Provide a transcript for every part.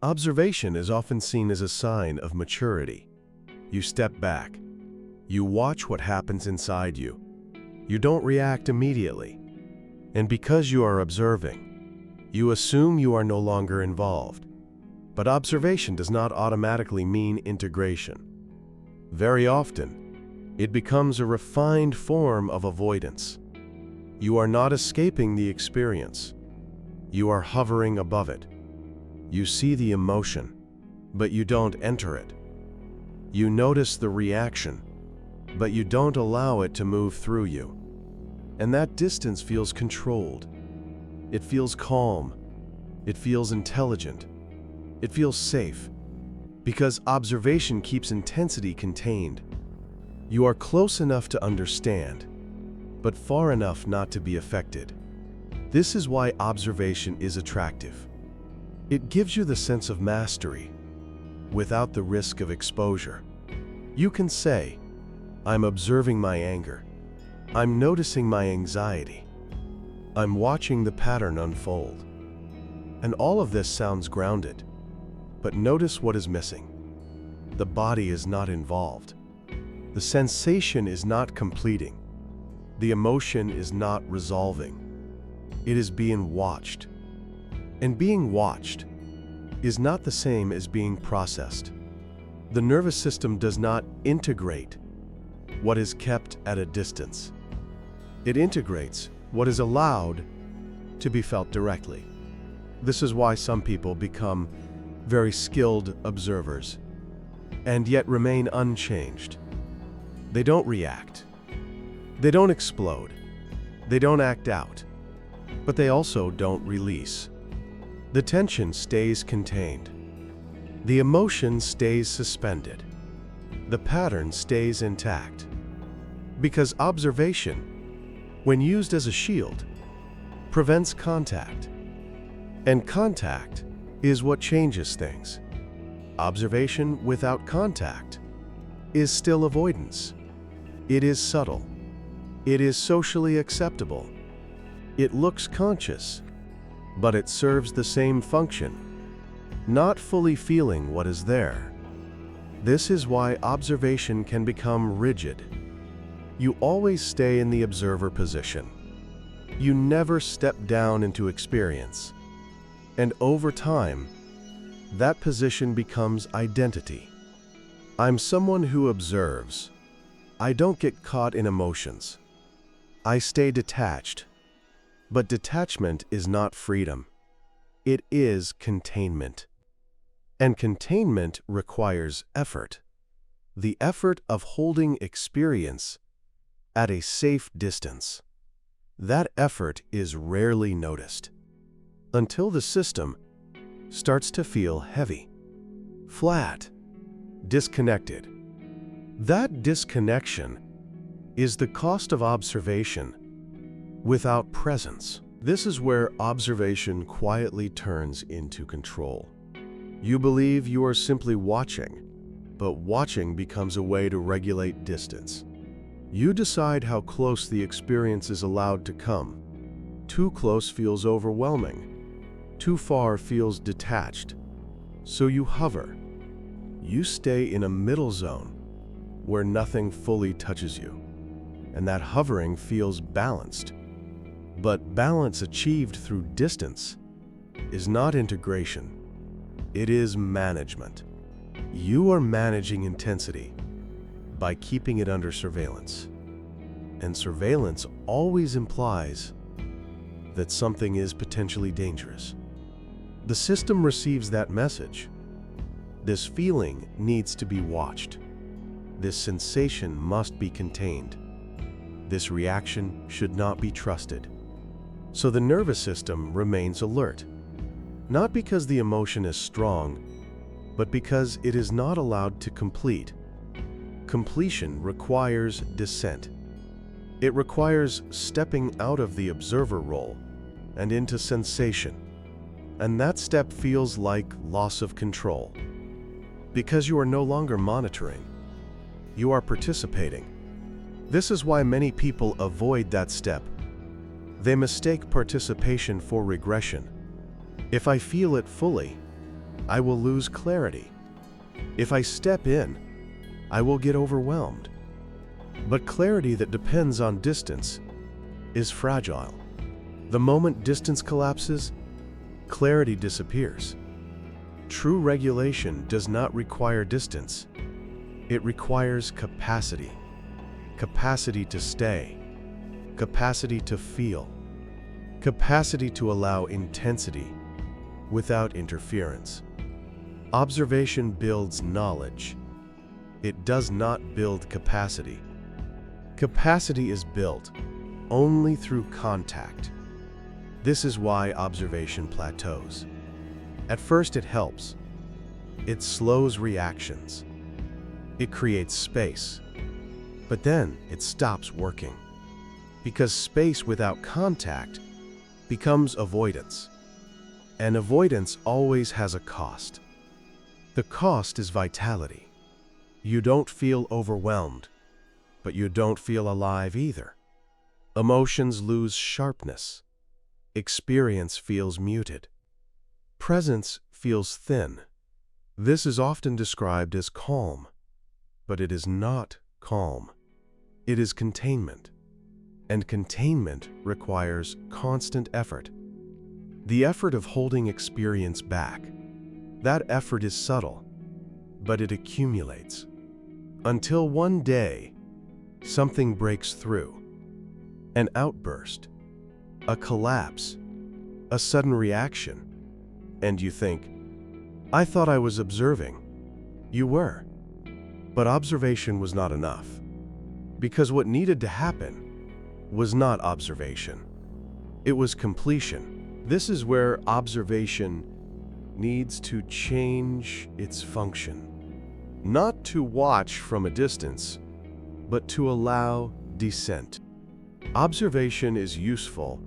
Observation is often seen as a sign of maturity. You step back. You watch what happens inside you. You don't react immediately. And because you are observing, you assume you are no longer involved. But observation does not automatically mean integration. Very often, it becomes a refined form of avoidance. You are not escaping the experience. You are hovering above it. You see the emotion, but you don't enter it. You notice the reaction, but you don't allow it to move through you. And that distance feels controlled. It feels calm. It feels intelligent. It feels safe, because observation keeps intensity contained. You are close enough to understand, but far enough not to be affected. This is why observation is attractive. It gives you the sense of mastery, without the risk of exposure. You can say, "I'm observing my anger. I'm noticing my anxiety. I'm watching the pattern unfold." And all of this sounds grounded. But notice what is missing. The body is not involved. The sensation is not completing. The emotion is not resolving. It is being watched. And being watched is not the same as being processed. The nervous system does not integrate what is kept at a distance. It integrates what is allowed to be felt directly. This is why some people become very skilled observers, and yet remain unchanged. They don't react. They don't explode. They don't act out. But they also don't release. The tension stays contained. The emotion stays suspended. The pattern stays intact. Because observation, when used as a shield, prevents contact. And contact is what changes things. Observation without contact is still avoidance. It is subtle. It is socially acceptable. It looks conscious, but it serves the same function, not fully feeling what is there. This is why observation can become rigid. You always stay in the observer position. You never step down into experience. And over time, that position becomes identity. I'm someone who observes. I don't get caught in emotions. I stay detached. But detachment is not freedom. It is containment. And containment requires effort. The effort of holding experience at a safe distance. That effort is rarely noticed, until the system starts to feel heavy, flat, disconnected. That disconnection is the cost of observation without presence. This is where observation quietly turns into control. You believe you are simply watching, but watching becomes a way to regulate distance. You decide how close the experience is allowed to come. Too close feels overwhelming. Too far feels detached. So you hover. You stay in a middle zone where nothing fully touches you. And that hovering feels balanced. But balance achieved through distance is not integration. It is management. You are managing intensity by keeping it under surveillance. And surveillance always implies that something is potentially dangerous. The system receives that message. This feeling needs to be watched. This sensation must be contained. This reaction should not be trusted. So the nervous system remains alert, not because the emotion is strong, but because it is not allowed to complete. Completion requires dissent. It requires stepping out of the observer role and into sensation. And that step feels like loss of control. Because you are no longer monitoring, you are participating. This is why many people avoid that step. They mistake participation for regression. If I feel it fully, I will lose clarity. If I step in, I will get overwhelmed. But clarity that depends on distance is fragile. The moment distance collapses, clarity disappears. True regulation does not require distance. It requires capacity. Capacity to stay. Capacity to feel. Capacity to allow intensity without interference. Observation builds knowledge. It does not build capacity. Capacity is built only through contact. This is why observation plateaus. At first it helps. It slows reactions. It creates space. But then it stops working. Because space without contact becomes avoidance. And avoidance always has a cost. The cost is vitality. You don't feel overwhelmed, but you don't feel alive either. Emotions lose sharpness. Experience feels muted. Presence feels thin. This is often described as calm, but it is not calm. It is containment, and containment requires constant effort. The effort of holding experience back. That effort is subtle, but it accumulates. Until one day, something breaks through. An outburst, a collapse, a sudden reaction, and you think, I thought I was observing. You were. But observation was not enough. Because what needed to happen was not observation. It was completion. This is where observation needs to change its function. Not to watch from a distance, but to allow descent. Observation is useful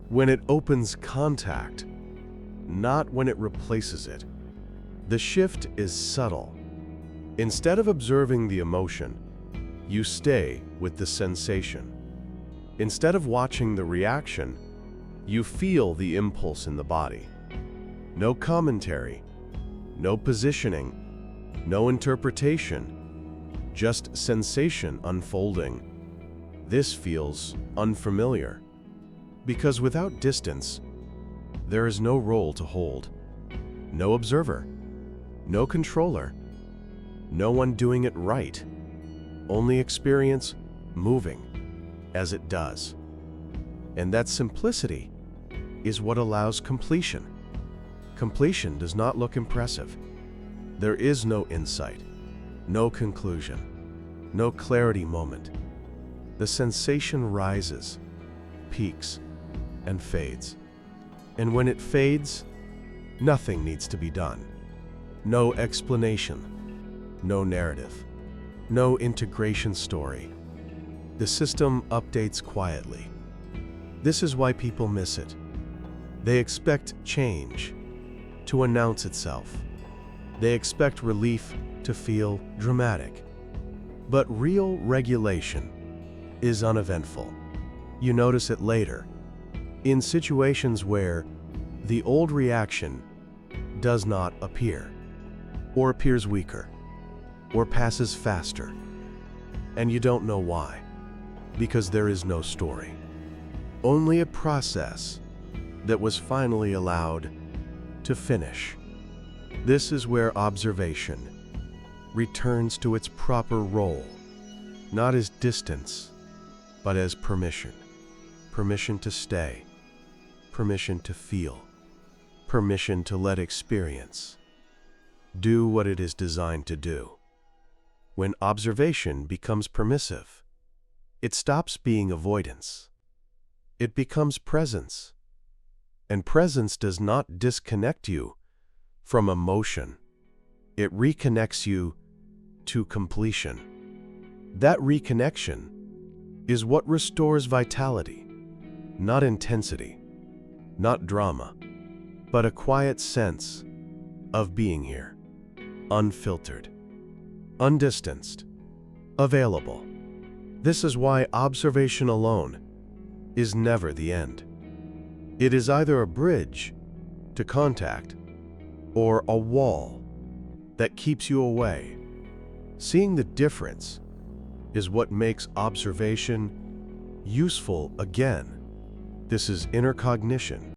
when it opens contact, not when it replaces it. The shift is subtle. Instead of observing the emotion, you stay with the sensation. Instead of watching the reaction, you feel the impulse in the body. No commentary, no positioning, no interpretation, just sensation unfolding. This feels unfamiliar, because without distance, there is no role to hold, no observer, no controller, no one doing it right, only experience moving as it does. And that simplicity is what allows completion. Completion does not look impressive. There is no insight, no conclusion, no clarity moment. The sensation rises, peaks, and fades. And when it fades, nothing needs to be done. No explanation, no narrative, no integration story. The system updates quietly. This is why people miss it. They expect change to announce itself. They expect relief to feel dramatic. But real regulation is uneventful. You notice it later, in situations where the old reaction does not appear, or appears weaker, or passes faster, and you don't know why, because there is no story. Only a process that was finally allowed to finish. This is where observation returns to its proper role, not as distance, but as permission. Permission to stay, permission to feel, permission to let experience do what it is designed to do. When observation becomes permissive, it stops being avoidance. It becomes presence. And presence does not disconnect you from emotion. It reconnects you to completion. That reconnection is what restores vitality, not intensity, not drama, but a quiet sense of being here, unfiltered, undistanced, available. This is why observation alone is never the end. It is either a bridge to contact or a wall that keeps you away. Seeing the difference is what makes observation useful again. This is inner cognition.